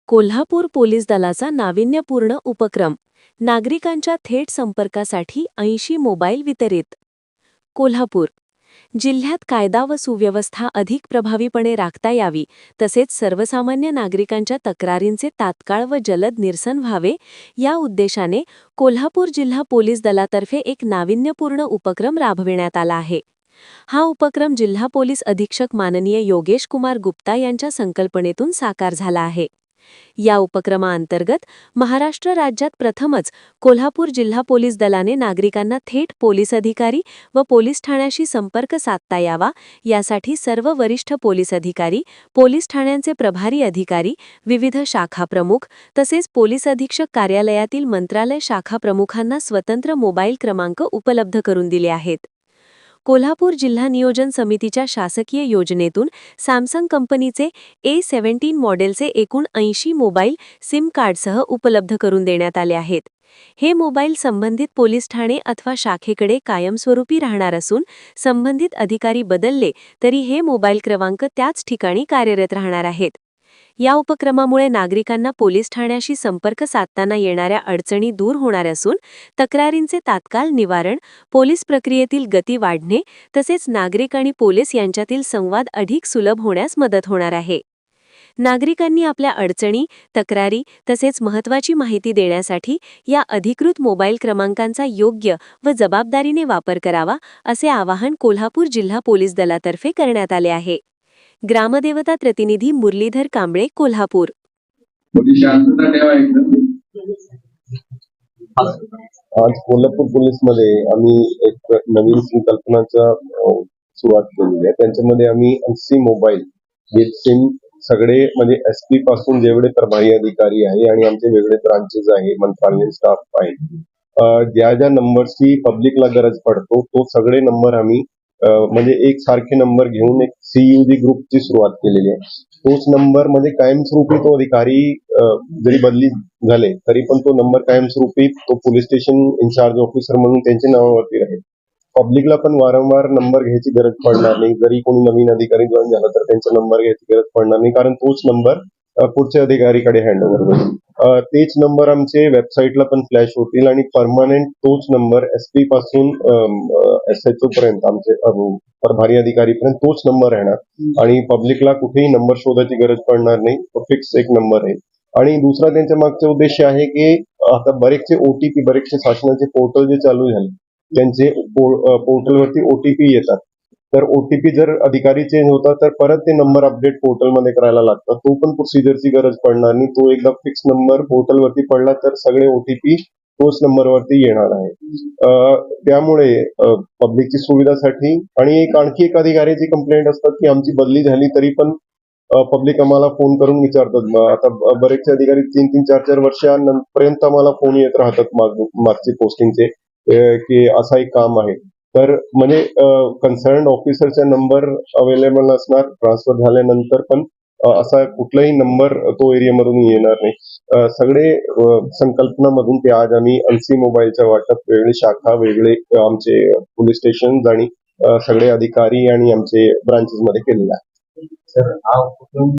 Kolhapur police दलाचा नाविन्यपूर्ण उपक्रम. नागरिकांच्या थेट संपर्कासाठी 80 मोबाईल वितरित. कोल्हापूर जिल्ह्यात कायदा व सुव्यवस्था अधिक प्रभावीपणे राखता यावी, तसेच सर्वसामान्य नागरिकांच्या तक्रारींचे तात्काळ व जलद निरसन व्हावे, या उद्देशाने कोल्हापूर जिल्हा पोलीस दलातर्फे एक नाविन्यपूर्ण उपक्रम राबविण्यात आला आहे. हा उपक्रम जिल्हा पोलीस अधीक्षक माननीय योगेश कुमार गुप्ता यांच्या संकल्पनेतून साकार झाला आहे. या उपक्रमाअंतर्गत महाराष्ट्र राज्यात प्रथमच कोल्हापूर जिल्हा पोलीस दलाने नागरिकांना थेट पोलीस अधिकारी व पोलीस ठाण्याशी संपर्क साधता यावा, यासाठी सर्व वरिष्ठ पोलीस अधिकारी, पोलीस ठाण्यांचे प्रभारी अधिकारी, विविध शाखा प्रमुख तसेच पोलीस अधीक्षक कार्यालयातील मंत्रालय शाखा प्रमुखांना स्वतंत्र मोबाईल क्रमांक उपलब्ध करून दिले आहेत. कोल्हापूर जिल्हा नियोजन समितीच्या शासकीय योजनेतून सॅमसंग कंपनीचे A17 मॉडेलचे एकूण 80 मोबाईल सिम कार्डसह उपलब्ध करून देण्यात आले आहेत. हे मोबाईल संबंधित पोलीस ठाणे अथवा शाखेकडे कायमस्वरूपी राहणार असून संबंधित अधिकारी बदलले तरी हे मोबाईल क्रमांक त्याच ठिकाणी कार्यरत राहणार आहेत. या उपक्रमामुळे नागरिकांना पोलीस ठाण्याशी संपर्क साधताना येणाऱ्या अडचणी दूर होणार असून तक्रारींचे तात्काळ निवारण, पोलीस प्रक्रियेतील गती वाढणे तसेच नागरिक आणि पोलीस यांच्यातील संवाद अधिक सुलभ होण्यास मदत होणार आहे. नागरिकांनी आपल्या अडचणी, तक्रारी तसेच महत्त्वाची माहिती देण्यासाठी या अधिकृत मोबाईल क्रमांकांचा योग्य व जबाबदारीने वापर करावा, असे आवाहन कोल्हापूर जिल्हा पोलीस दलातर्फे करण्यात आले आहे. ग्रामदेवता प्रतिनिधी मुरलीधर कांबळे, कोल्हापूर. आज कोल्हापूर पोलीस मध्ये आम्ही एक नवीन संकल्पनाचा सुरुवात केलेली आहे. त्यांच्यामध्ये आम्ही 80 मोबाईल विथ सिम सगळे म्हणजे SP पासून जेवढे प्रभारी अधिकारी आहे आणि आमचे वेगळे ब्रांचेस आहे, मंत्रालयीन स्टाफ आहे, ज्या ज्या नंबरची पब्लिकला गरज पडतो तो सगळे नंबर आम्ही म्हणजे एक सारखे नंबर घेऊन एक CUD ग्रुपची सुरुवात केलेली आहे. तोच नंबर म्हणजे कायमस्वरूपी तो अधिकारी जरी बदली झाले तरी पण तो नंबर कायमस्वरूपी तो पोलीस स्टेशन इन्चार्ज ऑफिसर म्हणून त्यांच्या नावावरती राहील. पब्लिकला पण वारंवार नंबर घ्यायची गरज पडणार नाही. जरी कोणी नवीन अधिकारी जॉईन झाला तर त्यांचा नंबर घ्यायची गरज पडणार नाही, कारण तोच नंबर पुढच्या अधिकारीकडे हँडओव्हर होईल. तेच नंबर आमचे वेबसाईटला पण फ्लॅश होतील आणि परमनंट तोच नंबर SP पासून SHO पर्यंत आमचे प्रभारी अधिकारीपर्यंत तोच नंबर राहणार आणि पब्लिकला कुठेही नंबर शोधायची गरज पडणार नाही. तो फिक्स एक नंबर आहे. आणि दुसरा त्यांच्या मागचा उद्देश आहे की आता बरेचसे OTP, बरेचसे शासनाचे पोर्टल जे चालू झाले त्यांचे पोर्टलवरती OTP येतात. तर OTP जर अधिकारी चेंज होता तर परत ते नंबर अपडेट पोर्टलमध्ये करायला लागतात. तो पण प्रोसिजरची गरज पडणार नाही. तो एकदा फिक्स नंबर पोर्टलवरती पडला तर सगळे OTP तोच नंबरवरती येणार आहे. त्यामुळे पब्लिकची सुविधासाठी आणि आणखी एक अधिकाऱ्याची कंप्लेंट असतात की आमची बदली झाली तरी पण पब्लिक आम्हाला फोन करून विचारतात. आता बरेचसे अधिकारी 3-3, 4-4 वर्षांपर्यंत आम्हाला फोन येत राहतात मागचे पोस्टिंगचे की असं एक काम आहे. तर म्हणजे कन्सर्न ऑफिसरचा नंबर अवेलेबल असणार ट्रान्सफर झाल्यानंतर, पण असा कुठलाही नंबर तो एरियामधून येणार नाही. सगळे संकल्पनामधून ते आज आम्ही 80 मोबाईलच्या वाटप, वेगळी शाखा, वेगळे आमचे पोलीस स्टेशन आणि सगळे अधिकारी आणि आमचे ब्रांचेस मध्ये केलेलं आहे.